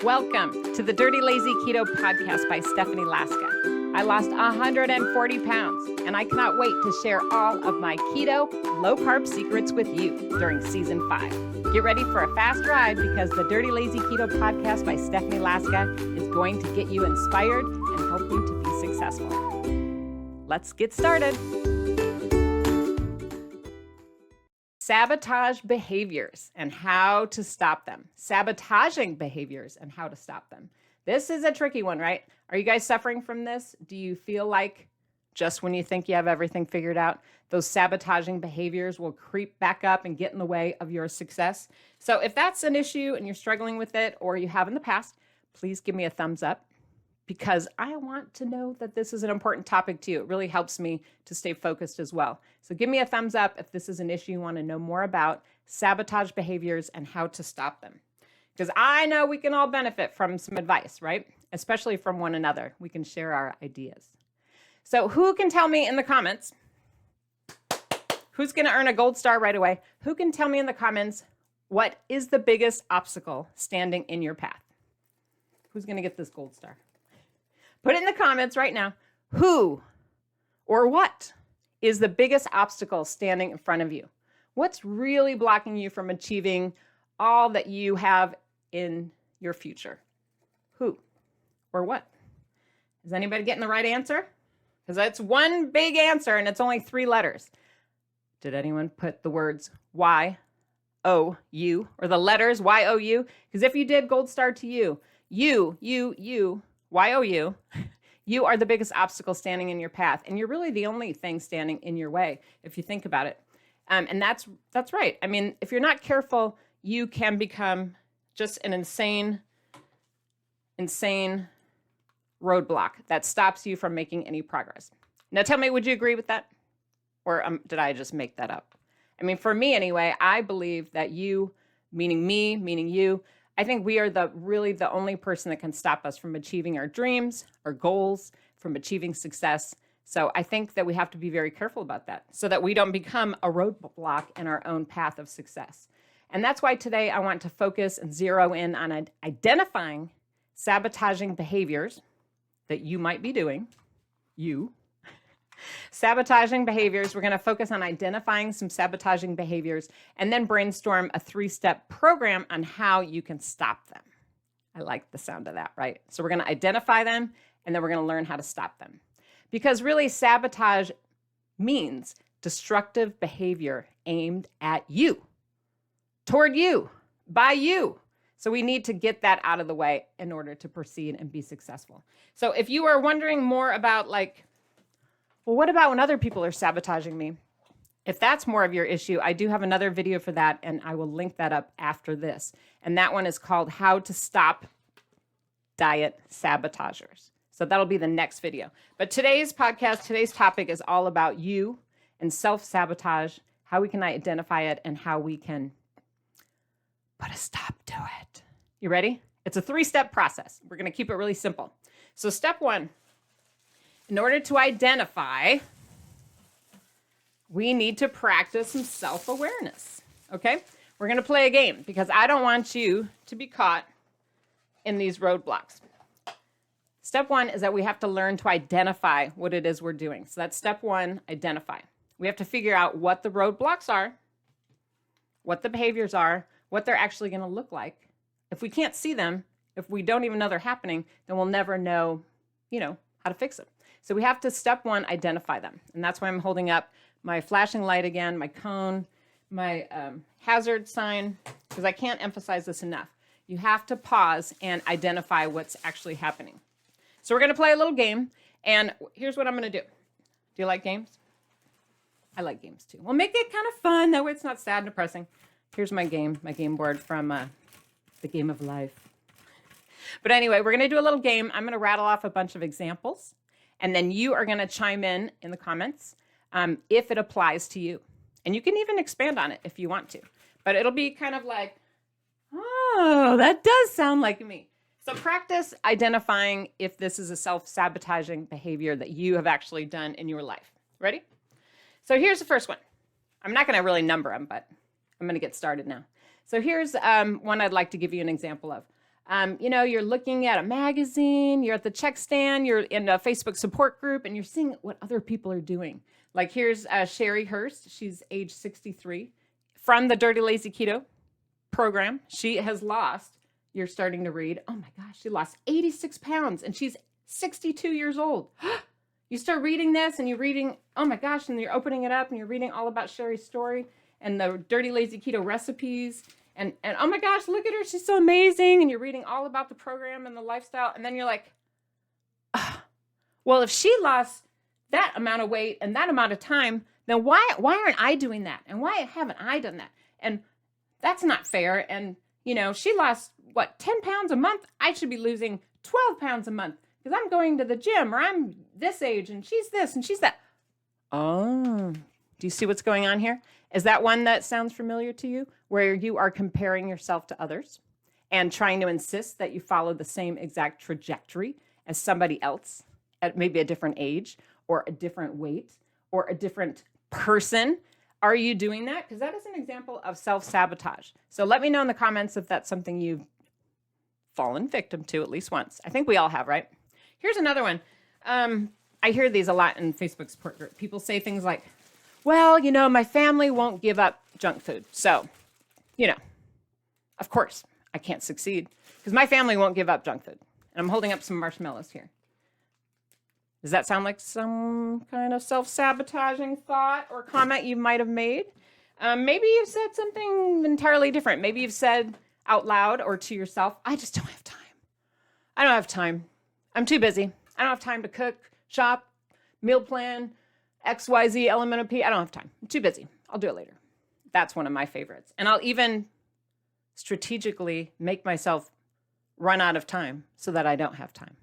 Welcome to the Dirty Lazy Keto podcast by Stephanie Laska. I lost 140 pounds, and I cannot wait to share all of my keto, low-carb secrets with you during season 5. Get ready for a fast ride because the Dirty Lazy Keto podcast by Stephanie Laska is going to get you inspired and help you to be successful. Let's get started. Sabotage behaviors and how to stop them. Sabotaging behaviors and how to stop them. This is a tricky one, right? Are you guys suffering from this? Do you feel like just when you think you have everything figured out, those sabotaging behaviors will creep back up and get in the way of your success? So if that's an issue and you're struggling with it or you have in the past, please give me a thumbs up because I want to know that this is an important topic to you. It really helps me to stay focused as well. So give me a thumbs up if this is an issue you want to know more about sabotage behaviors and how to stop them. Because I know we can all benefit from some advice, right? Especially from one another. We can share our ideas. So who can tell me in the comments, who's going to earn a gold star right away? Who can tell me in the comments what is the biggest obstacle standing in your path? Who's going to get this gold star? Put it in the comments right now. Who or what is the biggest obstacle standing in front of you? What's really blocking you from achieving all that you have in your future? Who or what? Is anybody getting the right answer? Because that's one big answer and it's only 3 letters. Did anyone put the words Y-O-U or the letters Y-O-U? Because if you did, gold star to you. You, Y-O-U, you are the biggest obstacle standing in your path. And you're really the only thing standing in your way, if you think about it. And that's right. I mean, if you're not careful, you can become just an insane roadblock that stops you from making any progress. Now tell me, would you agree with that? Or did I just make that up? I mean, for me anyway, I believe that you, meaning me, meaning you, I think we are really the only person that can stop us from achieving our dreams, our goals, from achieving success. So I think that we have to be very careful about that so that we don't become a roadblock in our own path of success. And that's why today I want to focus and zero in on identifying sabotaging behaviors that you might be doing. Sabotaging behaviors. We're going to focus on identifying some sabotaging behaviors and then brainstorm a 3-step program on how you can stop them. I like the sound of that, right? So we're going to identify them and then we're going to learn how to stop them. Because really sabotage means destructive behavior aimed at you, toward you, by you. So we need to get that out of the way in order to proceed and be successful. So if you are wondering more about well, what about when other people are sabotaging me? If that's more of your issue, I do have another video for that, and I will link that up after this. And that one is called How to Stop Diet Sabotagers. So that'll be the next video. But today's podcast, today's topic is all about you and self-sabotage, how we can identify it, and how we can put a stop to it. You ready? It's a 3-step process. We're going to keep it really simple. So step 1. In order to identify, we need to practice some self-awareness, okay? We're going to play a game because I don't want you to be caught in these roadblocks. Step 1 is that we have to learn to identify what it is we're doing. So that's step 1, identify. We have to figure out what the roadblocks are, what the behaviors are, what they're actually going to look like. If we can't see them, if we don't even know they're happening, then we'll never know, how to fix them. So we have to, step 1, identify them. And that's why I'm holding up my flashing light again, my cone, my hazard sign, because I can't emphasize this enough. You have to pause and identify what's actually happening. So we're going to play a little game. And here's what I'm going to do. Do you like games? I like games too. We'll make it kind of fun. That way it's not sad and depressing. Here's my game board from the game of life. But anyway, we're going to do a little game. I'm going to rattle off a bunch of examples. And then you are going to chime in the comments if it applies to you. And you can even expand on it if you want to. But it'll be kind of like, oh, that does sound like me. So practice identifying if this is a self-sabotaging behavior that you have actually done in your life. Ready? So here's the first one. I'm not going to really number them, but I'm going to get started now. So here's one I'd like to give you an example of. You're looking at a magazine, you're at the check stand, you're in a Facebook support group, and you're seeing what other people are doing. Like here's Sherry Hurst. She's age 63 from the Dirty Lazy Keto program. She has lost, you're starting to read, oh my gosh, she lost 86 pounds and she's 62 years old. You start reading this and you're reading, oh my gosh, and you're opening it up and you're reading all about Sherry's story and the Dirty Lazy Keto recipes. And oh my gosh, look at her. She's so amazing. And you're reading all about the program and the lifestyle. And then you're like, well, if she lost that amount of weight and that amount of time, then why aren't I doing that? And why haven't I done that? And that's not fair. And, she lost, 10 pounds a month? I should be losing 12 pounds a month because I'm going to the gym or I'm this age and she's this and she's that. Oh, do you see what's going on here? Is that one that sounds familiar to you, where you are comparing yourself to others and trying to insist that you follow the same exact trajectory as somebody else at maybe a different age or a different weight or a different person? Are you doing that? Because that is an example of self-sabotage. So let me know in the comments if that's something you've fallen victim to at least once. I think we all have, right? Here's another one. I hear these a lot in Facebook support group. People say things like, well, my family won't give up junk food. So, of course, I can't succeed because my family won't give up junk food. And I'm holding up some marshmallows here. Does that sound like some kind of self-sabotaging thought or comment you might have made? Maybe you've said something entirely different. Maybe you've said out loud or to yourself, I just don't have time. I don't have time. I'm too busy. I don't have time to cook, shop, meal plan, XYZ, element of P. I don't have time. I'm too busy. I'll do it later. That's one of my favorites. And I'll even strategically make myself run out of time so that I don't have time.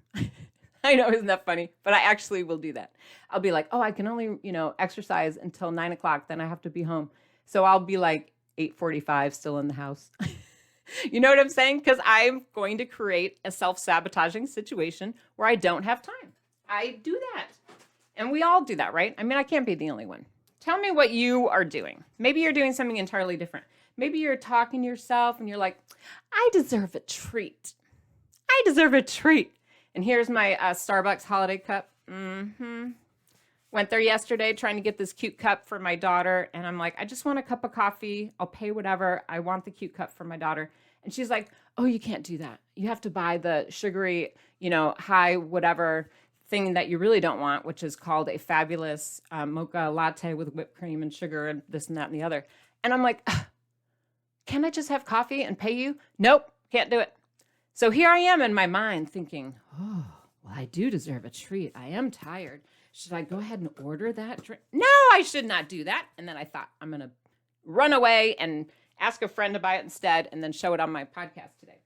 I know, isn't that funny? But I actually will do that. I'll be like, oh, I can only, exercise until 9 o'clock. Then I have to be home. So I'll be like 8:45 still in the house. You know what I'm saying? Because I'm going to create a self-sabotaging situation where I don't have time. I do that. And we all do that, right? I mean, I can't be the only one. Tell me what you are doing. Maybe you're doing something entirely different. Maybe you're talking to yourself and you're like, I deserve a treat. I deserve a treat. And here's my Starbucks holiday cup. Went there yesterday trying to get this cute cup for my daughter. And I'm like, I just want a cup of coffee. I'll pay whatever. I want the cute cup for my daughter. And she's like, oh, you can't do that. You have to buy the sugary, high whatever thing that you really don't want, which is called a fabulous mocha latte with whipped cream and sugar and this and that and the other. And I'm like, can I just have coffee and pay you? Nope, can't do it. So here I am in my mind thinking, oh, well, I do deserve a treat. I am tired. Should I go ahead and order that drink? No, I should not do that. And then I thought, I'm going to run away and ask a friend to buy it instead and then show it on my podcast today.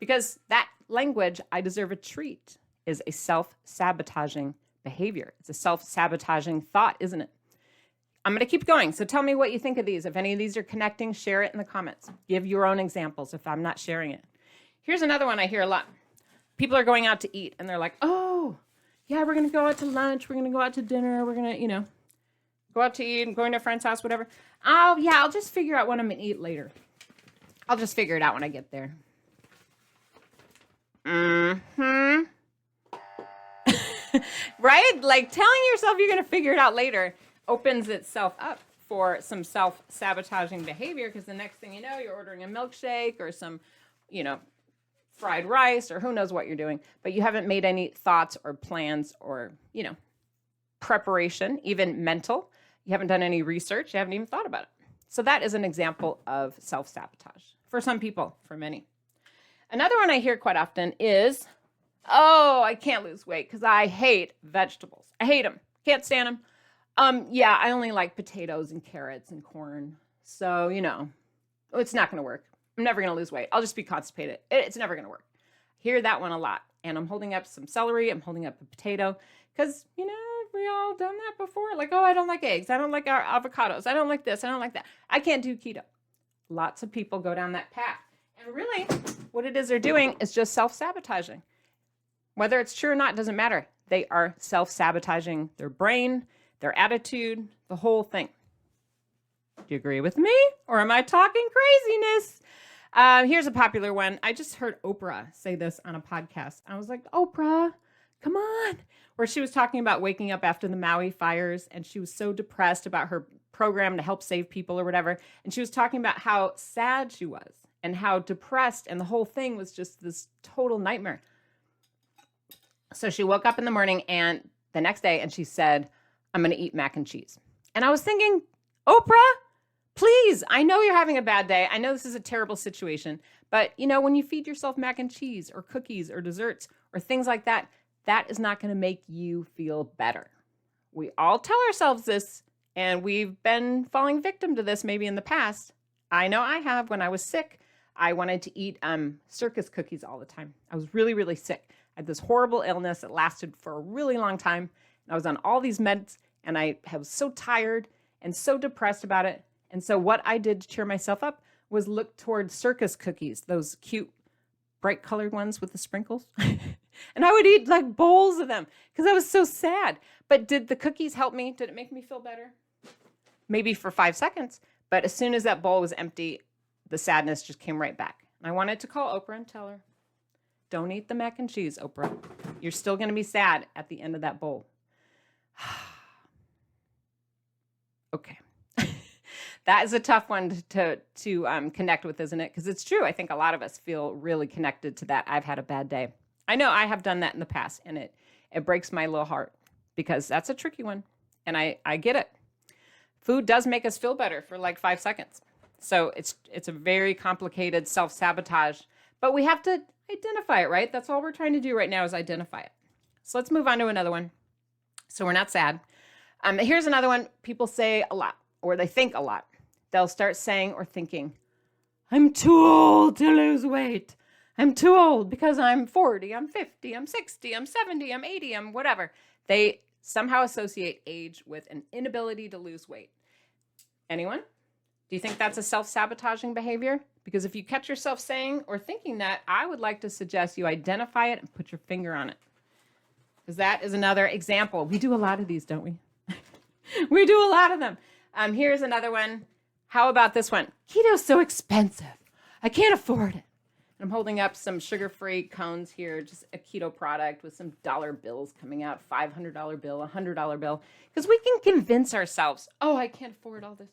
Because that language, I deserve a treat, is a self-sabotaging behavior. It's a self-sabotaging thought, isn't it? I'm going to keep going. So tell me what you think of these. If any of these are connecting, share it in the comments. Give your own examples if I'm not sharing it. Here's another one I hear a lot. People are going out to eat and they're like, oh, yeah, we're going to go out to lunch. We're going to go out to dinner. We're going to, go out to eat and going to a friend's house, whatever. Oh, yeah, I'll just figure out what I'm going to eat later. I'll just figure it out when I get there. Right? Like telling yourself you're going to figure it out later opens itself up for some self-sabotaging behavior because the next thing you know, you're ordering a milkshake or some, fried rice or who knows what you're doing, but you haven't made any thoughts or plans or, preparation, even mental. You haven't done any research. You haven't even thought about it. So that is an example of self-sabotage for some people, for many. Another one I hear quite often is, oh, I can't lose weight because I hate vegetables. I hate them. Can't stand them. Yeah, I only like potatoes and carrots and corn. So, it's not going to work. I'm never going to lose weight. I'll just be constipated. It's never going to work. Hear that one a lot. And I'm holding up some celery. I'm holding up a potato because, we all done that before. Like, oh, I don't like eggs. I don't like our avocados. I don't like this. I don't like that. I can't do keto. Lots of people go down that path. And really, what it is they're doing is just self-sabotaging. Whether it's true or not doesn't matter. They are self-sabotaging their brain, their attitude, the whole thing. Do you agree with me? Or am I talking craziness? Here's a popular one. I just heard Oprah say this on a podcast. I was like, Oprah, come on. Where she was talking about waking up after the Maui fires, and she was so depressed about her program to help save people or whatever. And she was talking about how sad she was and how depressed, and the whole thing was just this total nightmare. So she woke up in the morning and the next day and she said, I'm going to eat mac and cheese. And I was thinking, Oprah, please, I know you're having a bad day. I know this is a terrible situation, but when you feed yourself mac and cheese or cookies or desserts or things like that, that is not going to make you feel better. We all tell ourselves this, and we've been falling victim to this maybe in the past. I know I have. When I was sick, I wanted to eat circus cookies all the time. I was really, really sick. I had this horrible illness that lasted for a really long time. And I was on all these meds, and I was so tired and so depressed about it. And so what I did to cheer myself up was look towards circus cookies, those cute, bright colored ones with the sprinkles. And I would eat like bowls of them because I was so sad. But did the cookies help me? Did it make me feel better? Maybe for 5 seconds. But as soon as that bowl was empty, the sadness just came right back. And I wanted to call Oprah and tell her, don't eat the mac and cheese, Oprah. You're still going to be sad at the end of that bowl. Okay. That is a tough one to connect with, isn't it? Because it's true. I think a lot of us feel really connected to that. I've had a bad day. I know I have done that in the past, and it breaks my little heart because that's a tricky one. And I get it. Food does make us feel better for like 5 seconds. So it's a very complicated self-sabotage, but we have to identify it, right? That's all we're trying to do right now is identify it. So let's move on to another one. So we're not sad. Here's another one people say a lot, or they think a lot. They'll start saying or thinking, I'm too old to lose weight. I'm too old because I'm 40, I'm 50, I'm 60, I'm 70, I'm 80, I'm whatever. They somehow associate age with an inability to lose weight. Anyone? Do you think that's a self-sabotaging behavior? Because if you catch yourself saying or thinking that, I would like to suggest you identify it and put your finger on it. Because that is another example. We do a lot of these, don't we? We do a lot of them. Here's another one. How about this one? Keto's so expensive. I can't afford it. I'm holding up some sugar-free cones here, just a keto product with some dollar bills coming out, $500 bill, $100 bill. Because we can convince ourselves, oh, I can't afford all this,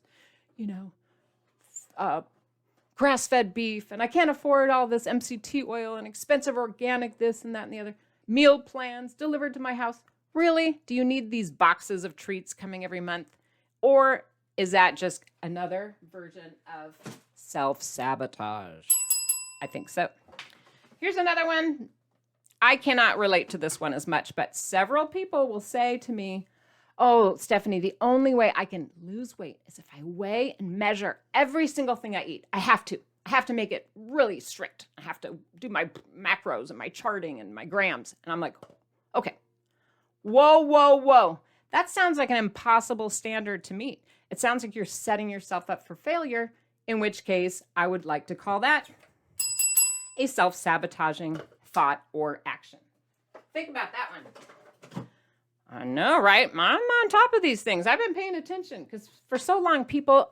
grass-fed beef, and I can't afford all this MCT oil and expensive organic this and that and the other. Meal plans delivered to my house. Really? Do you need these boxes of treats coming every month? Or is that just another version of self-sabotage? I think so. Here's another one. I cannot relate to this one as much, but several people will say to me, oh, Stephanie, the only way I can lose weight is if I weigh and measure every single thing I eat. I have to make it really strict. I have to do my macros and my charting and my grams. And I'm like, okay, whoa. That sounds like an impossible standard to meet. It sounds like you're setting yourself up for failure, in which case I would like to call that a self-sabotaging thought or action. Think about that one. I know, right? I'm on top of these things. I've been paying attention because for so long, people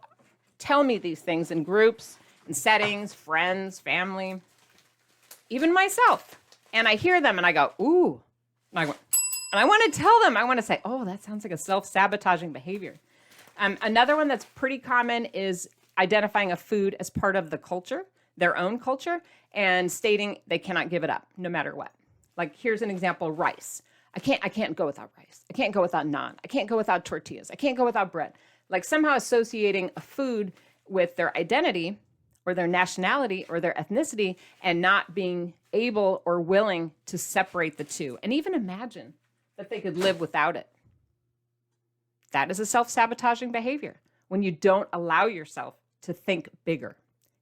tell me these things in groups, in settings, friends, family, even myself. And I hear them and I go, ooh. And I want to tell them, I want to say, oh, that sounds like a self-sabotaging behavior. Another one that's pretty common is identifying a food as part of the culture, their own culture, and stating they cannot give it up no matter what. Like here's an example, rice. I can't go without rice. I can't go without naan. I can't go without tortillas. I can't go without bread. Like somehow associating a food with their identity or their nationality or their ethnicity and not being able or willing to separate the two and even imagine that they could live without it. That is a self-sabotaging behavior when you don't allow yourself to think bigger,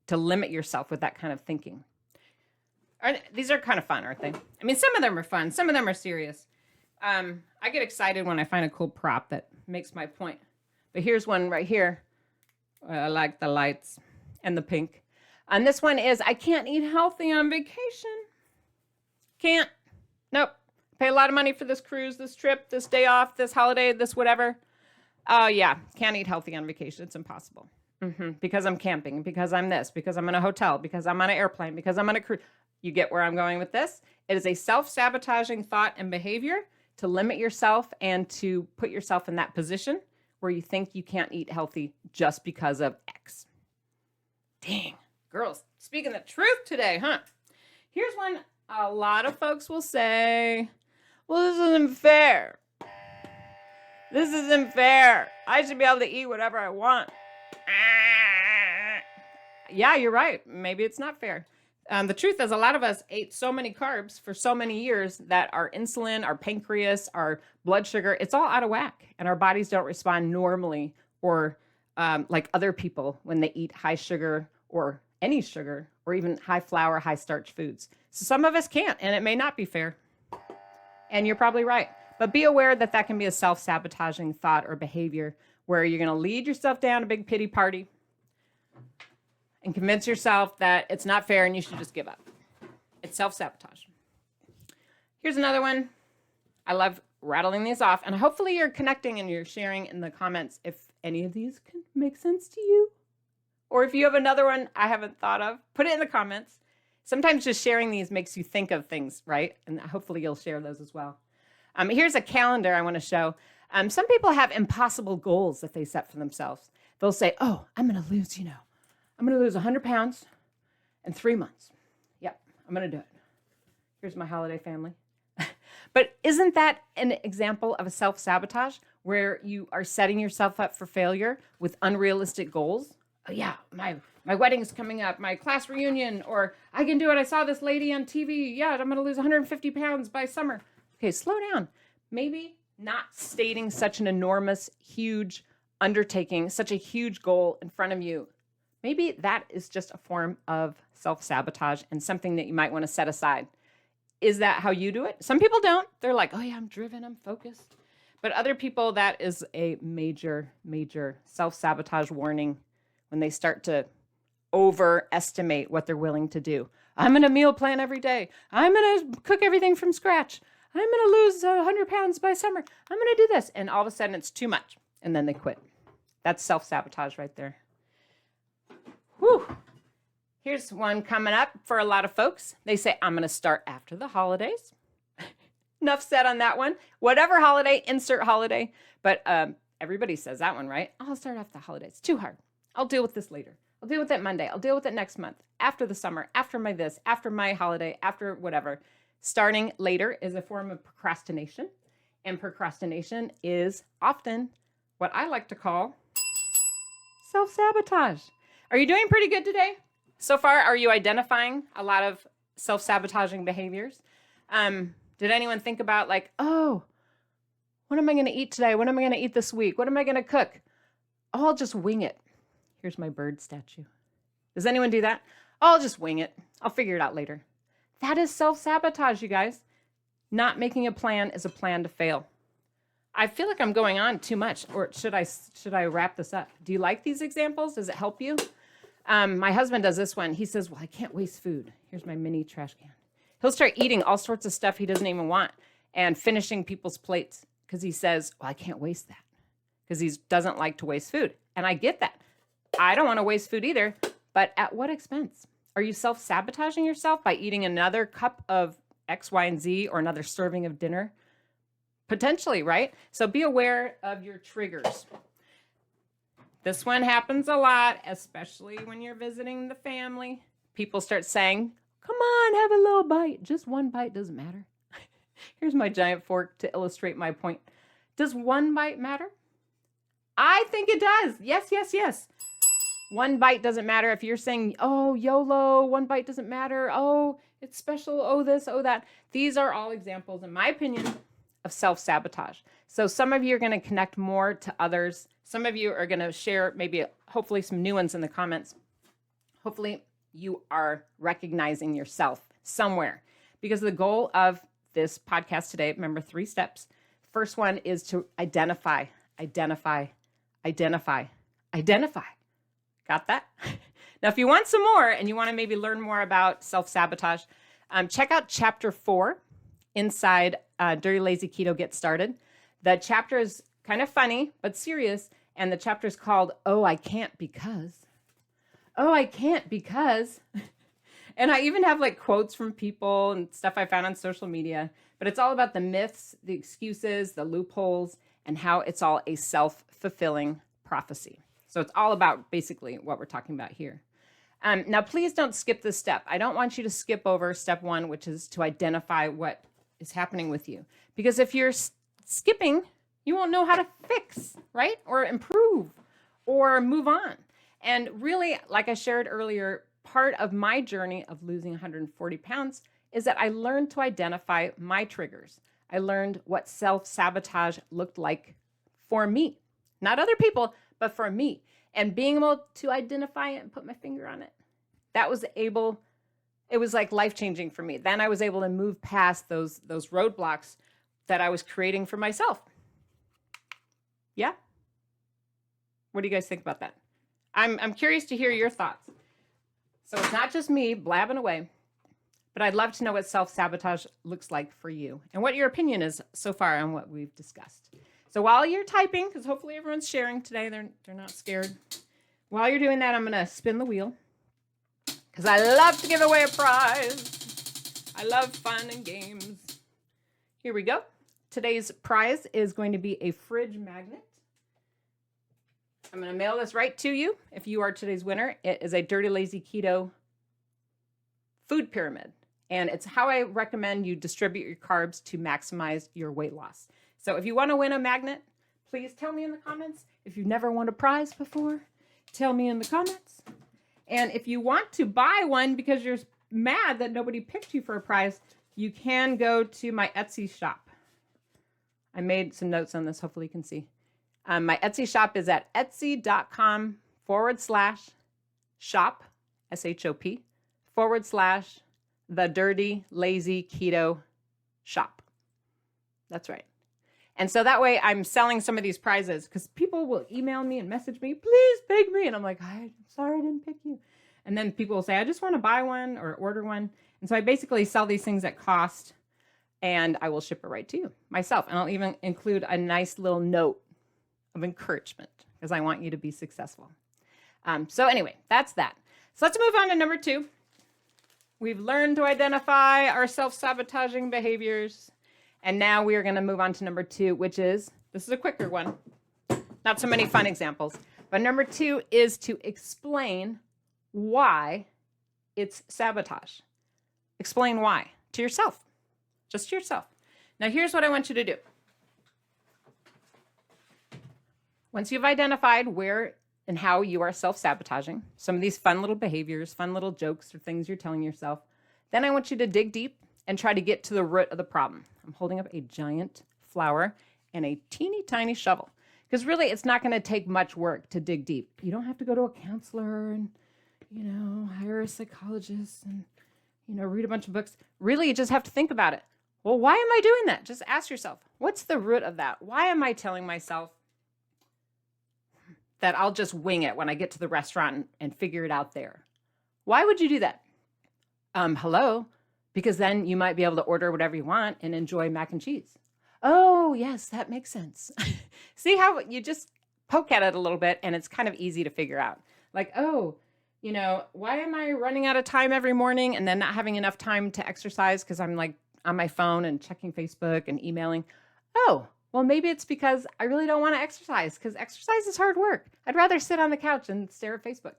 to limit yourself with that kind of thinking. These are kind of fun, aren't they? I mean, some of them are fun. Some of them are serious. I get excited when I find a cool prop that makes my point. But here's one right here. I like the lights and the pink. And this one is, I can't eat healthy on vacation. Can't. Nope. Pay a lot of money for this cruise, this trip, this day off, this holiday, this whatever. Oh, yeah. Can't eat healthy on vacation. It's impossible. Because I'm camping, because I'm this, because I'm in a hotel, because I'm on an airplane, because I'm on a cruise. You get where I'm going with this? It is a self-sabotaging thought and behavior to limit yourself and to put yourself in that position where you think you can't eat healthy just because of X. Dang, girls, speaking the truth today, huh? Here's one a lot of folks will say, well, this isn't fair. This isn't fair. I should be able to eat whatever I want. Yeah, you're right. Maybe it's not fair. The truth is, a lot of us ate so many carbs for so many years that our insulin, our pancreas, our blood sugar, it's all out of whack. And our bodies don't respond normally or like other people when they eat high sugar or any sugar or even high flour, high starch foods. So some of us can't, and it may not be fair. And you're probably right. But be aware that that can be a self-sabotaging thought or behavior where you're going to lead yourself down a big pity party and convince yourself that it's not fair and you should just give up. It's self-sabotage. Here's another one. I love rattling these off, and hopefully you're connecting and you're sharing in the comments if any of these can make sense to you. Or if you have another one I haven't thought of, put it in the comments. Sometimes just sharing these makes you think of things, right? And hopefully you'll share those as well. Here's a calendar I want to show. Some people have impossible goals that they set for themselves. They'll say, oh, I'm going to lose, I'm going to lose 100 pounds in 3 months. Yep, I'm going to do it. Here's my holiday family. But isn't that an example of a self-sabotage where you are setting yourself up for failure with unrealistic goals? Oh yeah, my wedding's coming up, my class reunion, or I can do it. I saw this lady on TV. Yeah, I'm going to lose 150 pounds by summer. Okay, slow down. Maybe not stating such an enormous, huge undertaking, such a huge goal in front of you. Maybe that is just a form of self-sabotage and something that you might want to set aside. Is that how you do it? Some people don't. They're like, oh yeah, I'm driven, I'm focused. But other people, that is a major, major self-sabotage warning when they start to overestimate what they're willing to do. I'm going to meal plan every day. I'm going to cook everything from scratch. I'm going to lose 100 pounds by summer. I'm going to do this. And all of a sudden it's too much. And then they quit. That's self-sabotage right there. Whew. Here's one coming up for a lot of folks. They say, I'm going to start after the holidays. Enough said on that one. Whatever holiday, insert holiday. But everybody says that one, right? I'll start after the holidays. Too hard. I'll deal with this later. I'll deal with it Monday. I'll deal with it next month. After the summer, after my this, after my holiday, after whatever. Starting later is a form of procrastination. And procrastination is often what I like to call self-sabotage. Are you doing pretty good today? So far, are you identifying a lot of self-sabotaging behaviors? Did anyone think about like, oh, what am I going to eat today? What am I going to eat this week? What am I going to cook? Oh, I'll just wing it. Here's my bird statue. Does anyone do that? Oh, I'll just wing it. I'll figure it out later. That is self-sabotage, you guys. Not making a plan is a plan to fail. I feel like I'm going on too much, or should I wrap this up? Do you like these examples? Does it help you? My husband does this one. He says, well, I can't waste food. Here's my mini trash can. He'll start eating all sorts of stuff he doesn't even want and finishing people's plates because he says, well, I can't waste that because he doesn't like to waste food. And I get that. I don't want to waste food either, but at what expense? Are you self-sabotaging yourself by eating another cup of X, Y, and Z or another serving of dinner? Potentially, right? So be aware of your triggers. This one happens a lot, especially when you're visiting the family. People start saying, come on, have a little bite. Just one bite doesn't matter. Here's my giant fork to illustrate my point. Does one bite matter? I think it does. Yes, yes, yes. One bite doesn't matter. If you're saying, oh, YOLO, one bite doesn't matter. Oh, it's special. Oh, this, oh, that. These are all examples, in my opinion, of self-sabotage. So some of you are going to connect more to others. Some of you are going to share maybe, hopefully, some new ones in the comments. Hopefully, you are recognizing yourself somewhere. Because the goal of this podcast today, remember 3 steps. First one is to identify. Got that? Now, if you want some more and you want to maybe learn more about self-sabotage, check out chapter 4 inside Dirty Lazy Keto Get Started. The chapter is kind of funny, but serious, And the chapter is called, Oh, I Can't Because. Oh, I can't because. And I even have like quotes from people and stuff I found on social media, but it's all about the myths, the excuses, the loopholes, and how it's all a self-fulfilling prophecy. So it's all about basically what we're talking about here. Now, please don't skip this step. I don't want you to skip over step 1, which is to identify what is happening with you. Because if you're skipping, you won't know how to fix, right? Or improve or move on. And really, like I shared earlier, part of my journey of losing 140 pounds is that I learned to identify my triggers. I learned what self-sabotage looked like for me, not other people, but for me. And being able to identify it and put my finger on it, it was like life-changing for me. Then I was able to move past those roadblocks that I was creating for myself. Yeah? What do you guys think about that? I'm curious to hear your thoughts. So it's not just me blabbing away, but I'd love to know what self-sabotage looks like for you and what your opinion is so far on what we've discussed. So while you're typing, because hopefully everyone's sharing today, they're not scared. While you're doing that, I'm going to spin the wheel because I love to give away a prize. I love fun and games. Here we go. Today's prize is going to be a fridge magnet. I'm going to mail this right to you if you are today's winner. It is a Dirty Lazy Keto food pyramid, and it's how I recommend you distribute your carbs to maximize your weight loss. So if you want to win a magnet, please tell me in the comments. If you've never won a prize before, tell me in the comments. And if you want to buy one because you're mad that nobody picked you for a prize, you can go to my Etsy shop. I made some notes on this. Hopefully you can see. My Etsy shop is at etsy.com/shop, S-H-O-P, /the Dirty Lazy Keto shop. That's right. And so that way I'm selling some of these prizes because people will email me and message me, please pick me. And I'm like, I'm sorry I didn't pick you. And then people will say, I just want to buy one or order one. And so I basically sell these things at cost and I will ship it right to you myself. And I'll even include a nice little note of encouragement because I want you to be successful. So anyway, that's that. So let's move on to number 2. We've learned to identify our self-sabotaging behaviors. And now we are going to move on to number 2, which is, this is a quicker one. Not so many fun examples. But number 2 is to explain why it's sabotage. Explain why to yourself, just to yourself. Now, here's what I want you to do. Once you've identified where and how you are self-sabotaging, some of these fun little behaviors, fun little jokes or things you're telling yourself, then I want you to dig deep and try to get to the root of the problem. I'm holding up a giant flower and a teeny tiny shovel because really it's not going to take much work to dig deep. You don't have to go to a counselor and, hire a psychologist and, read a bunch of books. Really, you just have to think about it. Well, why am I doing that? Just ask yourself, what's the root of that? Why am I telling myself that I'll just wing it when I get to the restaurant and figure it out there? Why would you do that? Hello? Because then you might be able to order whatever you want and enjoy mac and cheese. Oh, yes, that makes sense. See how you just poke at it a little bit and it's kind of easy to figure out. Like, why am I running out of time every morning and then not having enough time to exercise because I'm like on my phone and checking Facebook and emailing? Oh, well, maybe it's because I really don't want to exercise because exercise is hard work. I'd rather sit on the couch and stare at Facebook.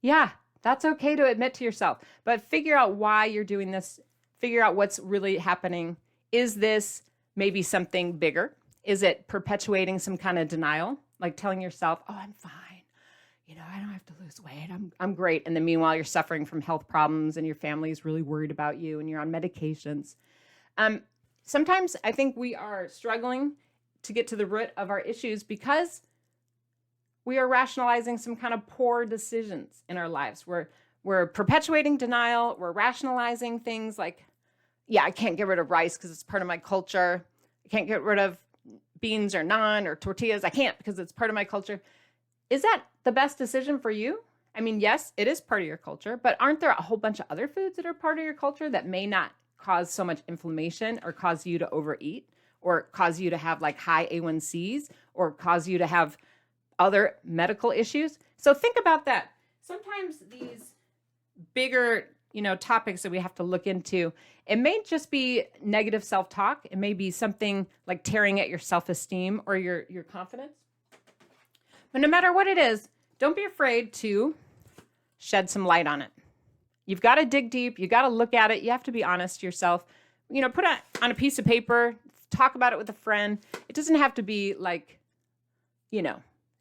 Yeah, that's okay to admit to yourself, but figure out why you're doing this. Figure out what's really happening. Is this maybe something bigger? Is it perpetuating some kind of denial? Like telling yourself, oh, I'm fine. I don't have to lose weight. I'm great. And then meanwhile, you're suffering from health problems and your family is really worried about you and you're on medications. Sometimes I think we are struggling to get to the root of our issues because we are rationalizing some kind of poor decisions in our lives. We're perpetuating denial. We're rationalizing things like, yeah, I can't get rid of rice because it's part of my culture. I can't get rid of beans or naan or tortillas. I can't because it's part of my culture. Is that the best decision for you? I mean, yes, it is part of your culture, but aren't there a whole bunch of other foods that are part of your culture that may not cause so much inflammation or cause you to overeat or cause you to have like high A1Cs or cause you to have other medical issues. So think about that. Sometimes these bigger, topics that we have to look into, it may just be negative self-talk. It may be something like tearing at your self-esteem or your confidence. But no matter what it is, don't be afraid to shed some light on it. You've got to dig deep. You got to look at it. You have to be honest to yourself. Put it on a piece of paper, talk about it with a friend. It doesn't have to be like,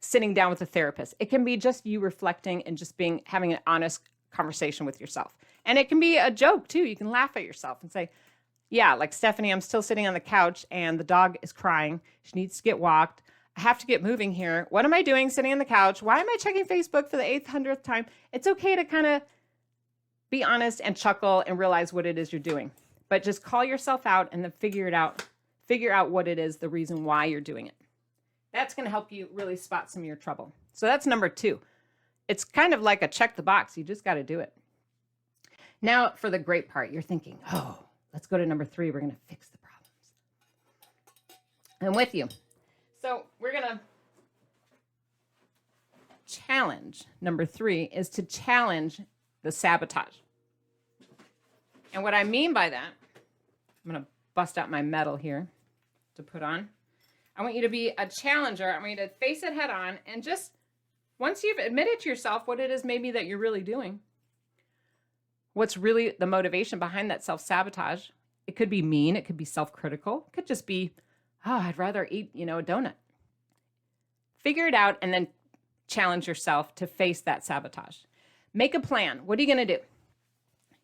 sitting down with a therapist. It can be just you reflecting and just having an honest conversation with yourself. And it can be a joke too. You can laugh at yourself and say, yeah, like Stephanie, I'm still sitting on the couch and the dog is crying. She needs to get walked. I have to get moving here. What am I doing sitting on the couch? Why am I checking Facebook for the 800th time? It's okay to kind of be honest and chuckle and realize what it is you're doing. But just call yourself out and then figure out what it is, the reason why you're doing it. That's going to help you really spot some of your trouble. So that's number 2. It's kind of like a check the box. You just got to do it. Now for the great part, you're thinking, oh, let's go to number 3. We're going to fix the problems. I'm with you. So we're going to challenge. Number 3 is to challenge the sabotage. And what I mean by that, I'm going to bust out my medal here to put on. I want you to be a challenger. I want you to face it head on and just, once you've admitted to yourself what it is maybe that you're really doing, what's really the motivation behind that self-sabotage. It could be mean. It could be self-critical. It could just be, oh, I'd rather eat, a donut. Figure it out and then challenge yourself to face that sabotage. Make a plan. What are you going to do?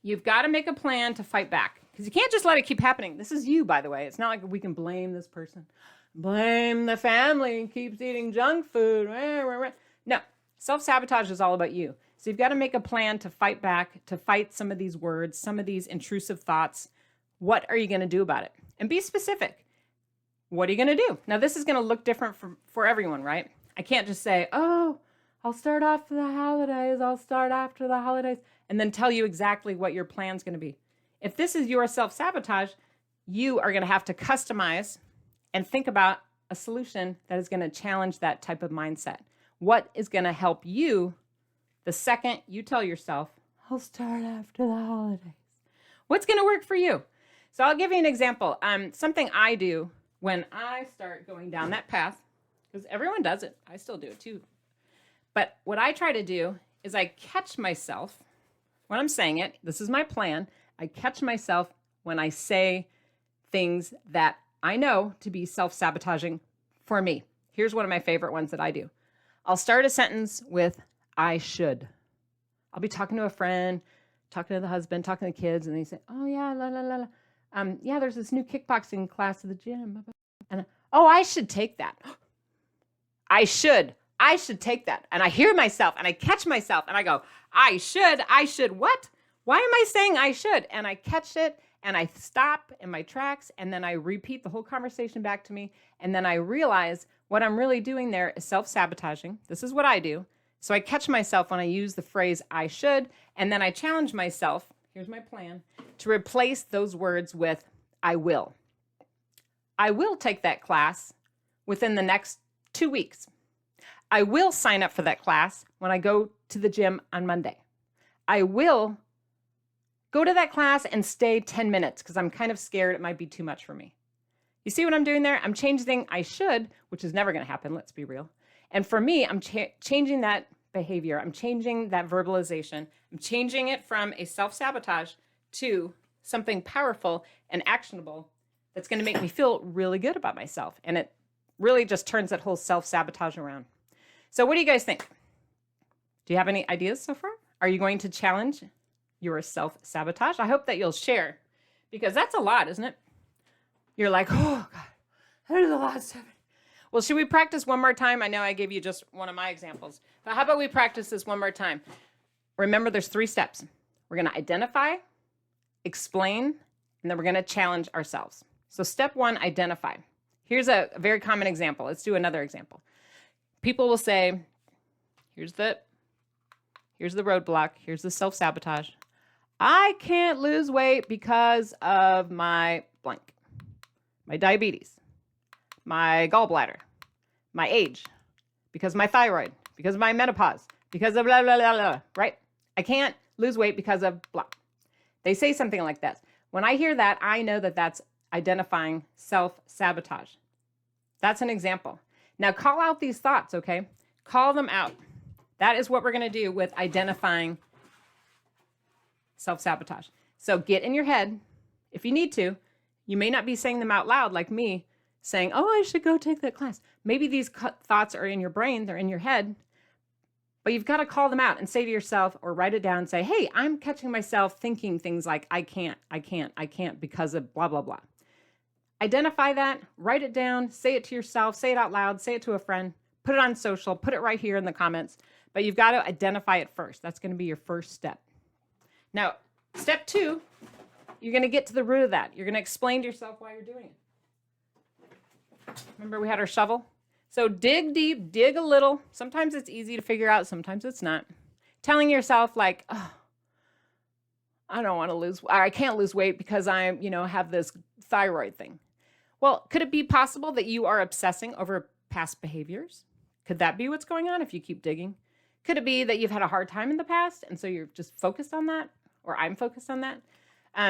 You've got to make a plan to fight back because you can't just let it keep happening. This is you, by the way. It's not like we can blame this person. Blame the family and keeps eating junk food. No, self-sabotage is all about you. So you've got to make a plan to fight back, to fight some of these words, some of these intrusive thoughts. What are you going to do about it? And be specific. What are you going to do? Now, this is going to look different for everyone, right? I can't just say, oh, I'll start off for the holidays. I'll start after the holidays, and then tell you exactly what your plan's going to be. If this is your self-sabotage, you are going to have to customize and think about a solution that is going to challenge that type of mindset. What is going to help you the second you tell yourself, I'll start after the holidays? What's going to work for you? So I'll give you an example. Something I do when I start going down that path, because everyone does it. I still do it too. But what I try to do is I catch myself when I'm saying it. This is my plan. I catch myself when I say things that I know to be self-sabotaging for me. Here's one of my favorite ones that I do. I'll start a sentence with, I should. I'll be talking to a friend, talking to the husband, talking to the kids, and they say, oh yeah, la la la la. Yeah, there's this new kickboxing class at the gym. And oh, I should take that. I should take that. And I hear myself and I catch myself and I go, I should what? Why am I saying I should? And I catch it and I stop in my tracks and then I repeat the whole conversation back to me. And then I realize what I'm really doing there is self-sabotaging. This is what I do. So I catch myself when I use the phrase I should, and then I challenge myself, here's my plan, to replace those words with I will. I will take that class within the next 2 weeks. I will sign up for that class when I go to the gym on Monday. I will go to that class and stay 10 minutes because I'm kind of scared it might be too much for me. You see what I'm doing there? I'm changing I should, which is never going to happen, let's be real. And for me, I'm changing that behavior. I'm changing that verbalization. I'm changing it from a self-sabotage to something powerful and actionable that's going to make me feel really good about myself. And it really just turns that whole self-sabotage around. So what do you guys think? Do you have any ideas so far? Are you going to challenge your self-sabotage? I hope that you'll share because that's a lot, isn't it? You're like, oh God, that is a lot, Stephanie. Well, should we practice one more time? I know I gave you just one of my examples, but how about we practice this one more time? Remember, there's 3 steps. We're going to identify, explain, and then we're going to challenge ourselves. So step 1, identify. Here's a very common example. Let's do another example. People will say, here's the roadblock. Here's the self-sabotage. I can't lose weight because of my blank, my diabetes, my gallbladder, my age, because of my thyroid, because of my menopause, because of blah, blah, blah, blah, right? I can't lose weight because of blah. They say something like that. When I hear that, I know that that's identifying self-sabotage. That's an example. Now call out these thoughts, okay? Call them out. That is what we're going to do with identifying self-sabotage. So get in your head if you need to. You may not be saying them out loud like me saying, oh, I should go take that class. Maybe these thoughts are in your brain, they're in your head, but you've got to call them out and say to yourself or write it down and say, hey, I'm catching myself thinking things like, I can't because of blah, blah, blah. Identify that, write it down, say it to yourself, say it out loud, say it to a friend, put it on social, put it right here in the comments, but you've got to identify it first. That's going to be your first step. Now, step 2, you're going to get to the root of that. You're going to explain to yourself why you're doing it. Remember we had our shovel? So dig deep, dig a little. Sometimes it's easy to figure out, sometimes it's not. Telling yourself like, oh, I can't lose weight because I have this thyroid thing. Well, could it be possible that you are obsessing over past behaviors? Could that be what's going on if you keep digging? Could it be that you've had a hard time in the past and so you're just focused on that? Or I'm focused on that?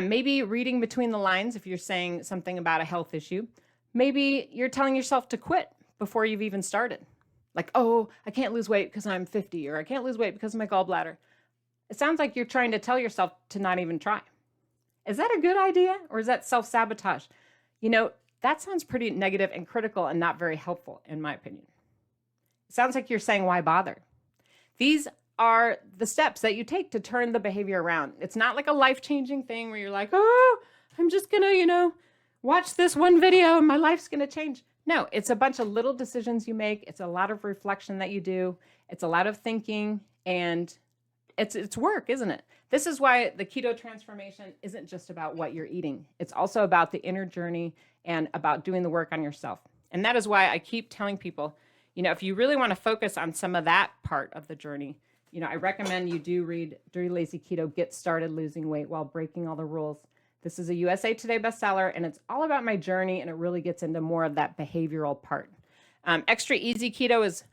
Maybe reading between the lines if you're saying something about a health issue. Maybe you're telling yourself to quit before you've even started. Like, oh, I can't lose weight because I'm 50, or I can't lose weight because of my gallbladder. It sounds like you're trying to tell yourself to not even try. Is that a good idea, or is that self-sabotage? That sounds pretty negative and critical and not very helpful, in my opinion. It sounds like you're saying, why bother? These are the steps that you take to turn the behavior around. It's not like a life-changing thing where you're like, oh, I'm just going to, watch this one video and my life's going to change. No, it's a bunch of little decisions you make. It's a lot of reflection that you do. It's a lot of thinking, and it's work, isn't it? This is why the keto transformation isn't just about what you're eating. It's also about the inner journey and about doing the work on yourself. And that is why I keep telling people, if you really want to focus on some of that part of the journey, I recommend you do read Dirty Lazy Keto, Get Started Losing Weight While Breaking All the Rules. This is a USA Today bestseller, and it's all about my journey, and it really gets into more of that behavioral part. Extra Easy Keto is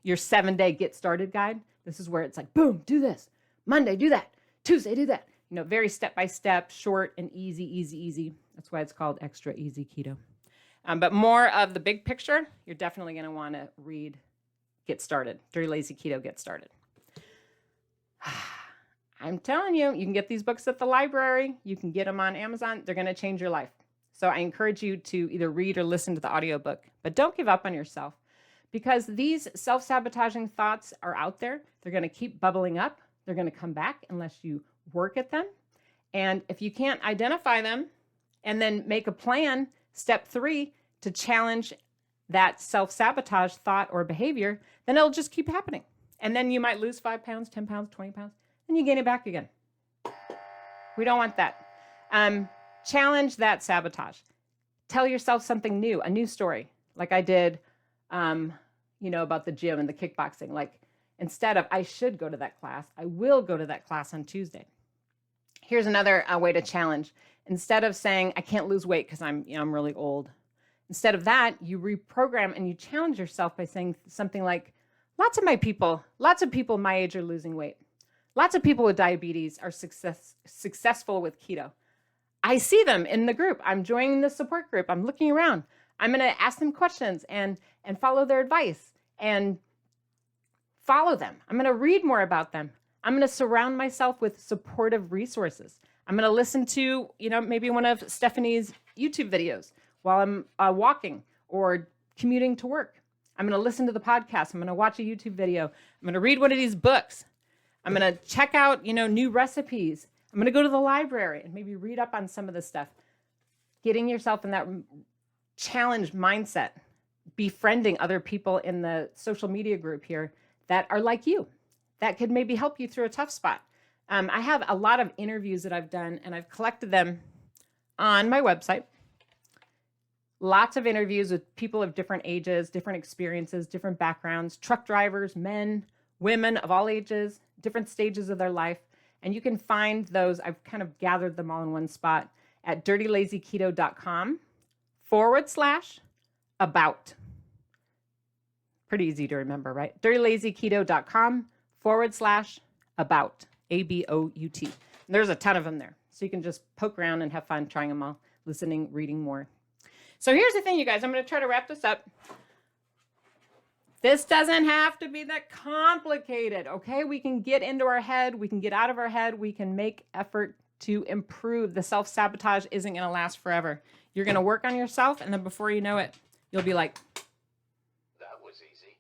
your 7-day Get Started guide. This is where it's like, boom, do this. Monday, do that. Tuesday, do that. Very step-by-step, short and easy. That's why it's called Extra Easy Keto. But more of the big picture, you're definitely going to want to read Get Started, Dirty Lazy Keto, Get Started. I'm telling you, you can get these books at the library. You can get them on Amazon. They're going to change your life. So I encourage you to either read or listen to the audiobook. But don't give up on yourself, because these self-sabotaging thoughts are out there. They're going to keep bubbling up. They're going to come back unless you work at them. And if you can't identify them and then make a plan, step 3, to challenge that self-sabotage thought or behavior, then it'll just keep happening. And then you might lose 5 pounds, 10 pounds, 20 pounds. And you gain it back again. We don't want that. Challenge that sabotage. Tell yourself something new, a new story, like I did, about the gym and the kickboxing. Like, instead of, I should go to that class, I will go to that class on Tuesday. Here's another way to challenge. Instead of saying, I can't lose weight because I'm really old. Instead of that, you reprogram and you challenge yourself by saying something like, lots of people my age are losing weight. Lots of people with diabetes are successful with keto. I see them in the group. I'm joining the support group. I'm looking around. I'm going to ask them questions and follow their advice and follow them. I'm going to read more about them. I'm going to surround myself with supportive resources. I'm going to listen to, maybe one of Stephanie's YouTube videos while I'm walking or commuting to work. I'm going to listen to the podcast. I'm going to watch a YouTube video. I'm going to read one of these books. I'm going to check out, new recipes. I'm going to go to the library and maybe read up on some of this stuff. Getting yourself in that challenge mindset, befriending other people in the social media group here that are like you, that could maybe help you through a tough spot. I have a lot of interviews that I've done, and I've collected them on my website. Lots of interviews with people of different ages, different experiences, different backgrounds, truck drivers, men, women of all ages, different stages of their life. And you can find those. I've kind of gathered them all in one spot at dirtylazyketo.com/about. Pretty easy to remember, right? dirtylazyketo.com/about, ABOUT. And there's a ton of them there. So you can just poke around and have fun trying them all, listening, reading more. So here's the thing, you guys. I'm going to try to wrap this up. This doesn't have to be that complicated, okay? We can get into our head. We can get out of our head. We can make effort to improve. The self-sabotage isn't going to last forever. You're going to work on yourself, and then before you know it, you'll be like, that was easy.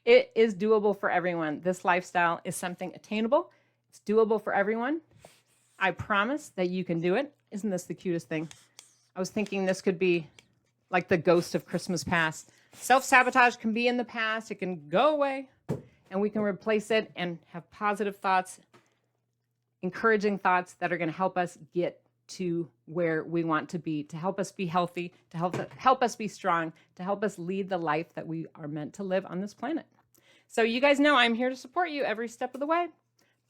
It is doable for everyone. This lifestyle is something attainable. It's doable for everyone. I promise that you can do it. Isn't this the cutest thing? I was thinking this could be like the ghost of Christmas past. Self-sabotage can be in the past. It can go away, and we can replace it and have positive thoughts, encouraging thoughts that are going to help us get to where we want to be, to help us be healthy, to help us be strong, to help us lead the life that we are meant to live on this planet. So you guys know I'm here to support you every step of the way.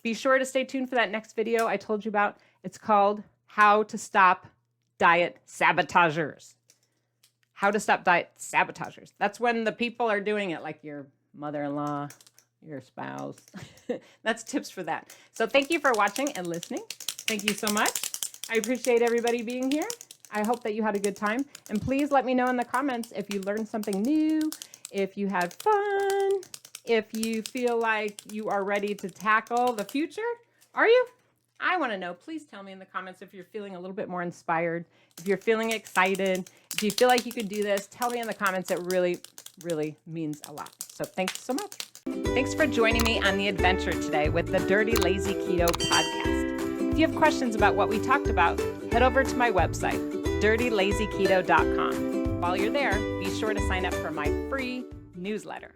Be sure to stay tuned for that next video I told you about. It's called How to Stop Diet Sabotagers. How to stop diet sabotagers. That's when the people are doing it, like your mother-in-law, your spouse. That's tips for that. So thank you for watching and listening. Thank you so much. I appreciate everybody being here. I hope that you had a good time. And please let me know in the comments if you learned something new, if you had fun, if you feel like you are ready to tackle the future. Are you? I want to know. Please tell me in the comments if you're feeling a little bit more inspired, if you're feeling excited, if you feel like you could do this. Tell me in the comments. It really, really means a lot. So thanks so much. Thanks for joining me on the adventure today with the Dirty Lazy Keto podcast. If you have questions about what we talked about, head over to my website, dirtylazyketo.com. While you're there, be sure to sign up for my free newsletter.